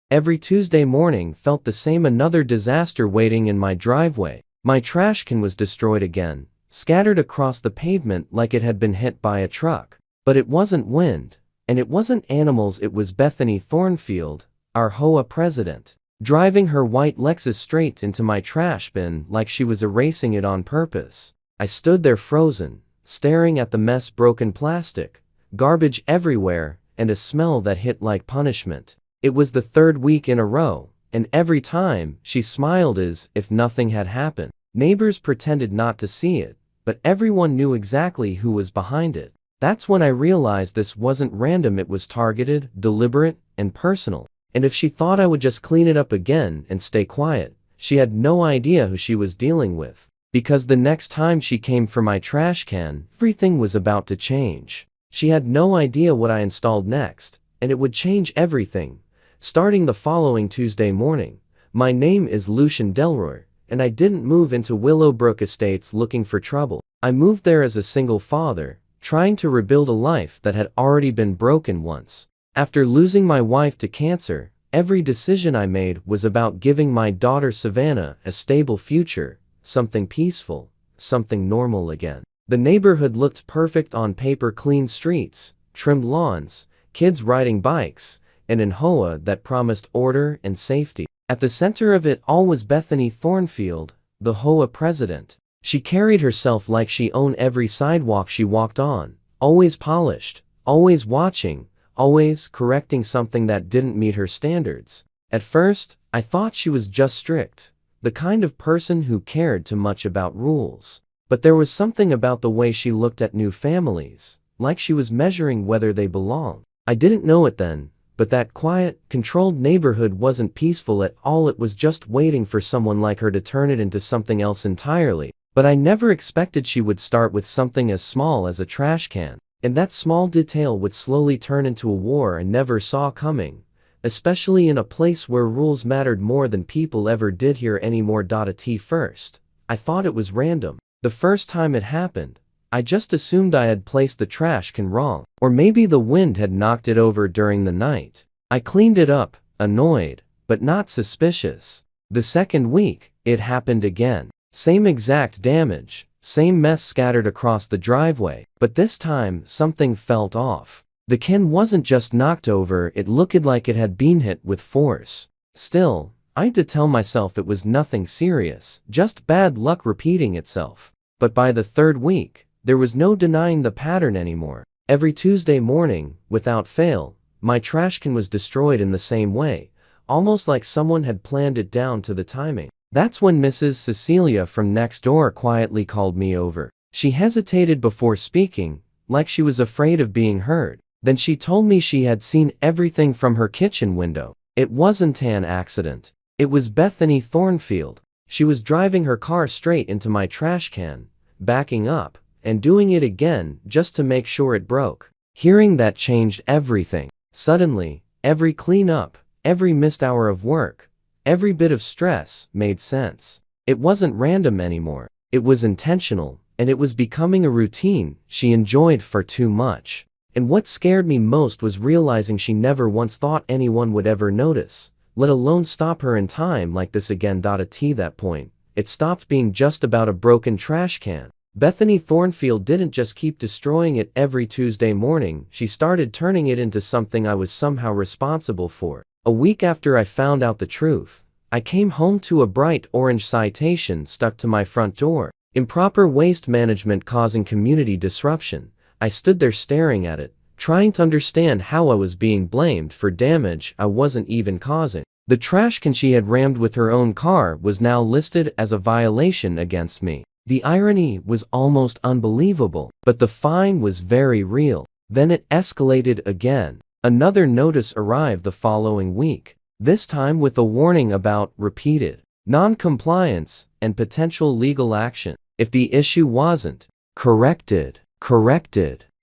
Every Tuesday morning felt the same, another disaster waiting in my driveway. My trash can was destroyed again, scattered across the pavement like it had been hit by a truck. But it wasn't wind, and it wasn't animals, it was Bethany Thornfield, our HOA president, driving her white Lexus straight into my trash bin like she was erasing it on purpose. I stood there frozen, staring at the mess, broken plastic, garbage everywhere, and a smell that hit like punishment. It was the third week in a row, and every time she smiled as if nothing had happened. Neighbors pretended not to see it, but everyone knew exactly who was behind it. That's when I realized this wasn't random, it was targeted, deliberate, and personal. And if she thought I would just clean it up again and stay quiet, she had no idea who she was dealing with. Because the next time she came for my trash can, everything was about to change. She had no idea what I installed next, and it would change everything. Starting the following Tuesday morning, my name is Lucian Delroy, and I didn't move into Willowbrook Estates looking for trouble. I moved there as a single father, trying to rebuild a life that had already been broken once. After losing my wife to cancer, every decision I made was about giving my daughter Savannah a stable future, something peaceful, something normal again. The neighborhood looked perfect on paper: clean streets, trimmed lawns, kids riding bikes, and an HOA that promised order and safety. At the center of it all was Bethany Thornfield, the HOA president. She carried herself like she owned every sidewalk she walked on, always polished, always watching, always correcting something that didn't meet her standards. At first, I thought she was just strict, the kind of person who cared too much about rules. But there was something about the way she looked at new families, like she was measuring whether they belonged. I didn't know it then, but that quiet, controlled neighborhood wasn't peaceful at all. It was just waiting for someone like her to turn it into something else entirely. But I never expected she would start with something as small as a trash can. And that small detail would slowly turn into a war I never saw coming, especially in a place where rules mattered more than people ever did here anymore. At first, I thought it was random. The first time it happened, I just assumed I had placed the trash can wrong, or maybe the wind had knocked it over during the night. I cleaned it up, annoyed, but not suspicious. The second week, it happened again. Same exact damage, same mess scattered across the driveway, but this time something felt off. The can wasn't just knocked over, it looked like it had been hit with force. Still, I had to tell myself it was nothing serious, just bad luck repeating itself. But by the third week, there was no denying the pattern anymore. Every Tuesday morning, without fail, my trash can was destroyed in the same way, almost like someone had planned it down to the timing. That's when Mrs. Cecilia from next door quietly called me over. She hesitated before speaking, like she was afraid of being heard. Then she told me she had seen everything from her kitchen window. It wasn't an accident. It was Bethany Thornfield. She was driving her car straight into my trash can, backing up, and doing it again just to make sure it broke. Hearing that changed everything. Suddenly, every cleanup, every missed hour of work, every bit of stress made sense. It wasn't random anymore. It was intentional, and it was becoming a routine she enjoyed far too much. And what scared me most was realizing she never once thought anyone would ever notice, let alone stop her in time like this again. At that point, it stopped being just about a broken trash can. Bethany Thornfield didn't just keep destroying it every Tuesday morning, she started turning it into something I was somehow responsible for. A week after I found out the truth, I came home to a bright orange citation stuck to my front door. Improper waste management causing community disruption. I stood there staring at it, trying to understand how I was being blamed for damage I wasn't even causing. The trash can she had rammed with her own car was now listed as a violation against me. The irony was almost unbelievable, but the fine was very real. Then it escalated again. Another notice arrived the following week, this time with a warning about repeated non-compliance and potential legal action if the issue wasn't corrected,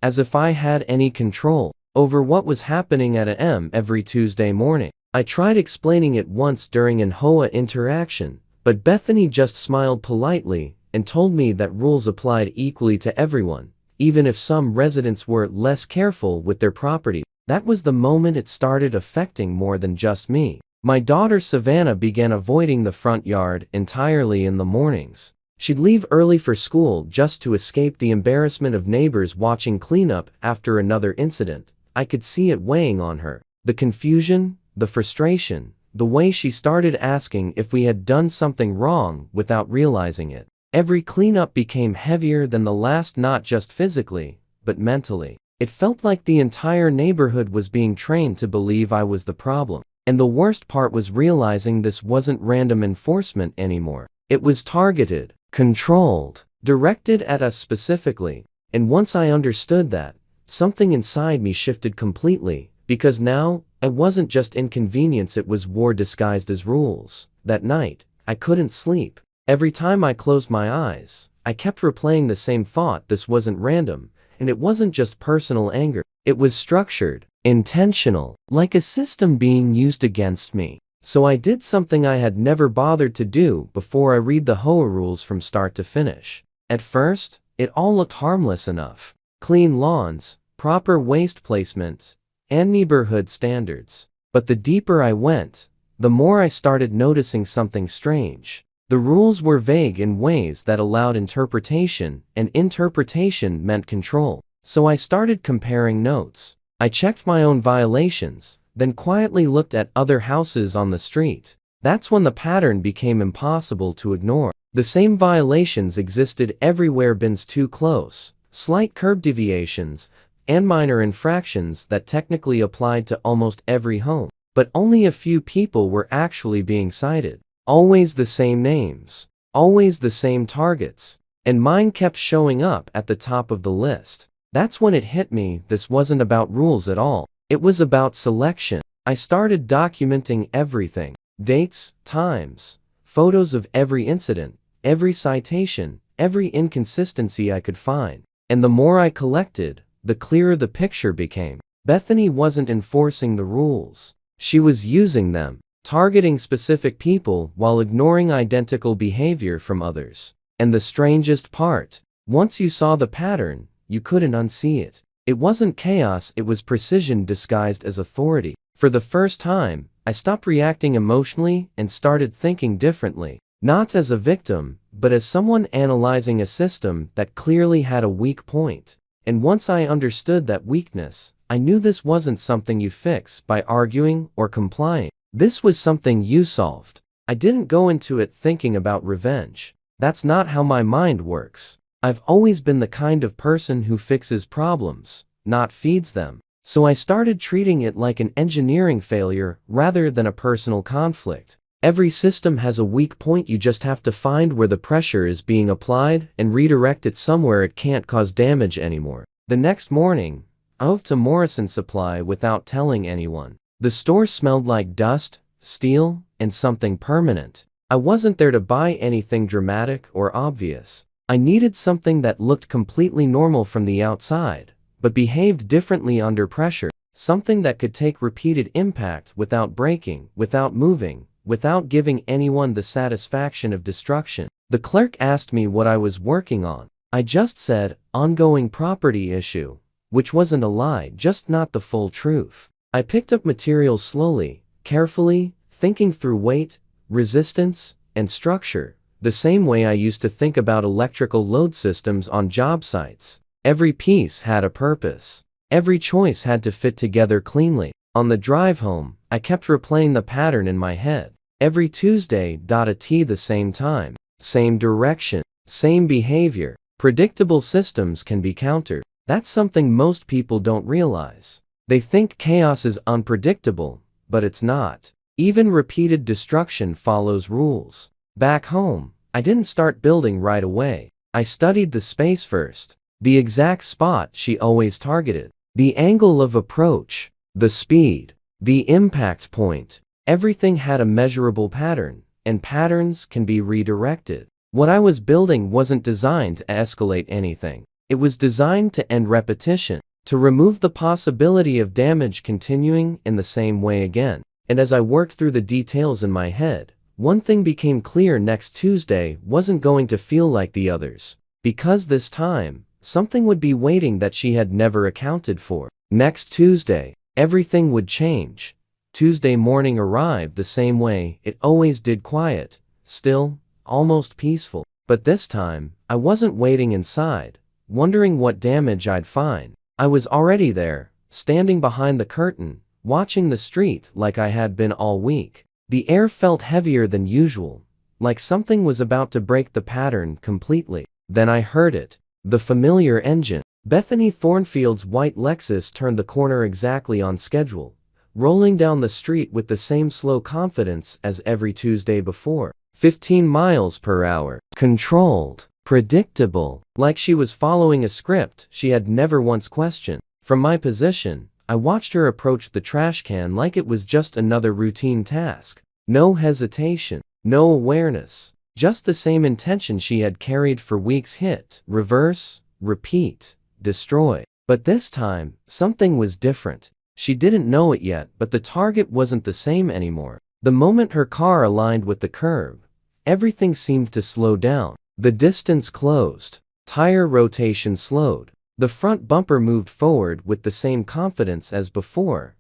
as if I had any control over what was happening at AM every Tuesday morning. I tried explaining it once during an HOA interaction, but Bethany just smiled politely and told me that rules applied equally to everyone, even if some residents were less careful with their property. That was the moment it started affecting more than just me. My daughter Savannah began avoiding the front yard entirely in the mornings. She'd leave early for school just to escape the embarrassment of neighbors watching cleanup after another incident. I could see it weighing on her. The confusion, the frustration, the way she started asking if we had done something wrong without realizing it. Every cleanup became heavier than the last, not just physically, but mentally. It felt like the entire neighborhood was being trained to believe I was the problem. And the worst part was realizing this wasn't random enforcement anymore. It was targeted, controlled, directed at us specifically. And once I understood that, something inside me shifted completely, because now, it wasn't just inconvenience, it was war disguised as rules. That night, I couldn't sleep. Every time I closed my eyes, I kept replaying the same thought: this wasn't random, and it wasn't just personal anger. It was structured, intentional, like a system being used against me. So I did something I had never bothered to do before. I read the HOA rules from start to finish. At first, it all looked harmless enough. Clean lawns, proper waste placement, and neighborhood standards. But the deeper I went, the more I started noticing something strange. The rules were vague in ways that allowed interpretation, and interpretation meant control. So I started comparing notes. I checked my own violations, then quietly looked at other houses on the street. That's when the pattern became impossible to ignore. The same violations existed everywhere: bins too close, slight curb deviations, and minor infractions that technically applied to almost every home. But only a few people were actually being cited. Always the same names, always the same targets, and mine kept showing up at the top of the list. That's when it hit me: this wasn't about rules at all. It was about selection. I started documenting everything: dates, times, photos of every incident, every citation, every inconsistency I could find. And the more I collected, the clearer the picture became. Bethany wasn't enforcing the rules. She was using them, targeting specific people while ignoring identical behavior from others. And the strangest part, once you saw the pattern, you couldn't unsee it. It wasn't chaos, it was precision disguised as authority. For the first time, I stopped reacting emotionally and started thinking differently. Not as a victim, but as someone analyzing a system that clearly had a weak point. And once I understood that weakness, I knew this wasn't something you fix by arguing or complying. This was something you solved. I didn't go into it thinking about revenge. That's not how my mind works. I've always been the kind of person who fixes problems, not feeds them. So I started treating it like an engineering failure rather than a personal conflict. Every system has a weak point. You just have to find where the pressure is being applied and redirect it somewhere it can't cause damage anymore. The next morning, I drove to Morrison Supply without telling anyone. The store smelled like dust, steel, and something permanent. I wasn't there to buy anything dramatic or obvious. I needed something that looked completely normal from the outside, but behaved differently under pressure. Something that could take repeated impact without breaking, without moving, without giving anyone the satisfaction of destruction. The clerk asked me what I was working on. I just said, ongoing property issue, which wasn't a lie, just not the full truth. I picked up materials slowly, carefully, thinking through weight, resistance, and structure, the same way I used to think about electrical load systems on job sites. Every piece had a purpose. Every choice had to fit together cleanly. On the drive home, I kept replaying the pattern in my head. Every Tuesday, a T the same time, same direction, same behavior. Predictable systems can be countered. That's something most people don't realize. They think chaos is unpredictable, but it's not. Even repeated destruction follows rules. Back home, I didn't start building right away. I studied the space first. The exact spot she always targeted. The angle of approach. The speed. The impact point. Everything had a measurable pattern, and patterns can be redirected. What I was building wasn't designed to escalate anything. It was designed to end repetition, to remove the possibility of damage continuing in the same way again. And as I worked through the details in my head, one thing became clear: next Tuesday wasn't going to feel like the others. Because this time, something would be waiting that she had never accounted for. Next Tuesday, everything would change. Tuesday morning arrived the same way it always did, quiet, still, almost peaceful. But this time, I wasn't waiting inside, wondering what damage I'd find. I was already there, standing behind the curtain, watching the street like I had been all week. The air felt heavier than usual, like something was about to break the pattern completely. Then I heard it, the familiar engine. Bethany Thornfield's white Lexus turned the corner exactly on schedule, rolling down the street with the same slow confidence as every Tuesday before. 15 miles per hour. Controlled. Predictable. Like she was following a script she had never once questioned. From my position, I watched her approach the trash can like it was just another routine task. No hesitation. No awareness. Just the same intention she had carried for weeks: hit, reverse, repeat, destroy. But this time, something was different. She didn't know it yet, but the target wasn't the same anymore. The moment her car aligned with the curb, everything seemed to slow down. The distance closed. Tire rotation slowed. The front bumper moved forward with the same confidence as before,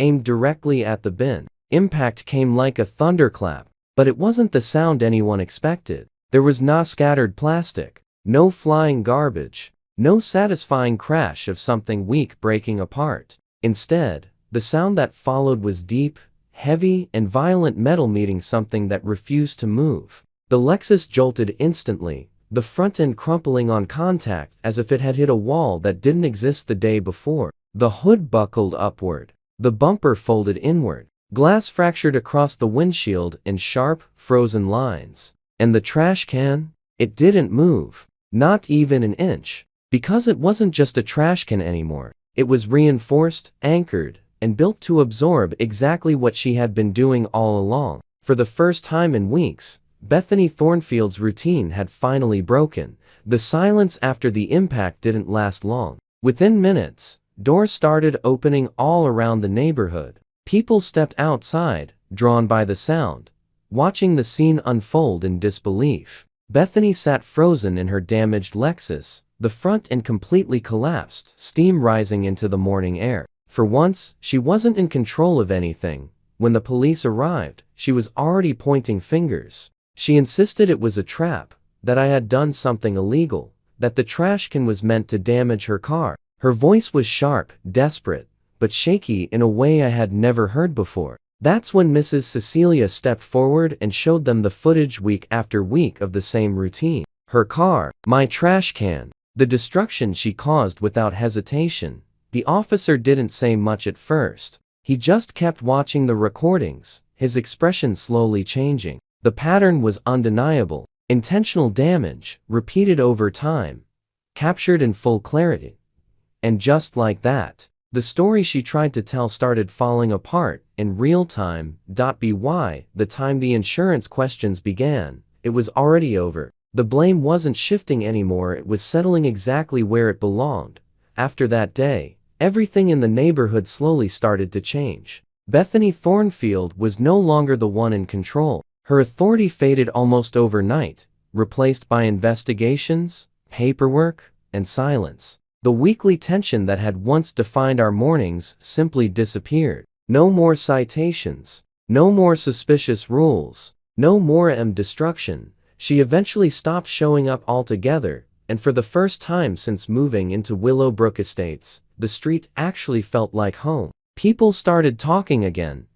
aimed directly at the bin. Impact came like a thunderclap, but it wasn't the sound anyone expected. There was no scattered plastic, no flying garbage, no satisfying crash of something weak breaking apart. Instead, the sound that followed was deep, heavy, and violent metal meeting something that refused to move. The Lexus jolted instantly, the front end crumpling on contact as if it had hit a wall that didn't exist the day before. The hood buckled upward. The bumper folded inward. Glass fractured across the windshield in sharp, frozen lines. And the trash can? It didn't move. Not even an inch. Because it wasn't just a trash can anymore. It was reinforced, anchored, and built to absorb exactly what she had been doing all along. For the first time in weeks, Bethany Thornfield's routine had finally broken. The silence after the impact didn't last long. Within minutes, doors started opening all around the neighborhood. People stepped outside, drawn by the sound, watching the scene unfold in disbelief. Bethany sat frozen in her damaged Lexus, the front end completely collapsed, steam rising into the morning air. For once, she wasn't in control of anything. When the police arrived, she was already pointing fingers. She insisted it was a trap, that I had done something illegal, that the trash can was meant to damage her car. Her voice was sharp, desperate, but shaky in a way I had never heard before. That's when Mrs. Cecilia stepped forward and showed them the footage week after week of the same routine. Her car, my trash can, the destruction she caused without hesitation. The officer didn't say much at first. He just kept watching the recordings, his expression slowly changing. The pattern was undeniable. Intentional damage, repeated over time, captured in full clarity. And just like that, the story she tried to tell started falling apart in real time. By the time the insurance questions began, it was already over. The blame wasn't shifting anymore, it was settling exactly where it belonged. After that day, everything in the neighborhood slowly started to change. Bethany Thornfield was no longer the one in control. Her authority faded almost overnight, replaced by investigations, paperwork, and silence. The weekly tension that had once defined our mornings simply disappeared. No more citations, no more suspicious rules, no more destruction. She eventually stopped showing up altogether, and for the first time since moving into Willowbrook Estates, the street actually felt like home. People started talking again.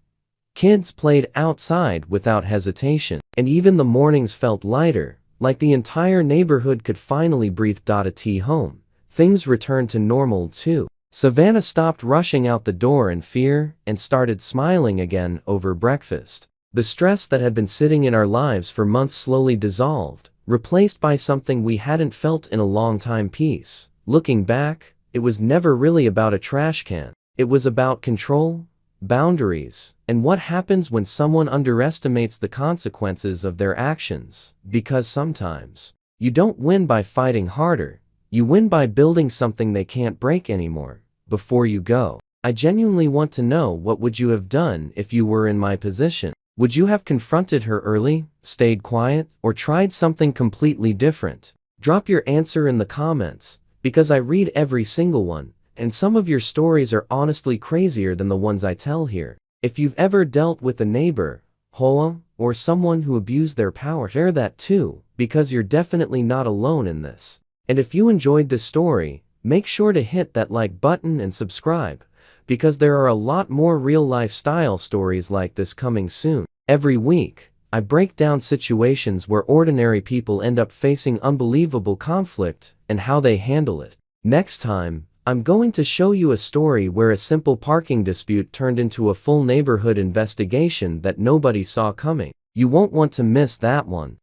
Kids played outside without hesitation, and even the mornings felt lighter, like the entire neighborhood could finally breathe. Home. Things returned to normal too. Savannah stopped rushing out the door in fear and started smiling again over breakfast. The stress that had been sitting in our lives for months slowly dissolved, replaced by something we hadn't felt in a long time: peace. Looking back, it was never really about a trash can. It was about control, boundaries, and what happens when someone underestimates the consequences of their actions. Because sometimes, you don't win by fighting harder, you win by building something they can't break anymore. Before you go, I genuinely want to know, what would you have done if you were in my position? Would you have confronted her early, stayed quiet, or tried something completely different? Drop your answer in the comments, because I read every single one, and some of your stories are honestly crazier than the ones I tell here. If you've ever dealt with a neighbor, HOA, or someone who abused their power, share that too, because you're definitely not alone in this. And if you enjoyed this story, make sure to hit that like button and subscribe, because there are a lot more real-life style stories like this coming soon. Every week, I break down situations where ordinary people end up facing unbelievable conflict and how they handle it. Next time, I'm going to show you a story where a simple parking dispute turned into a full neighborhood investigation that nobody saw coming. You won't want to miss that one.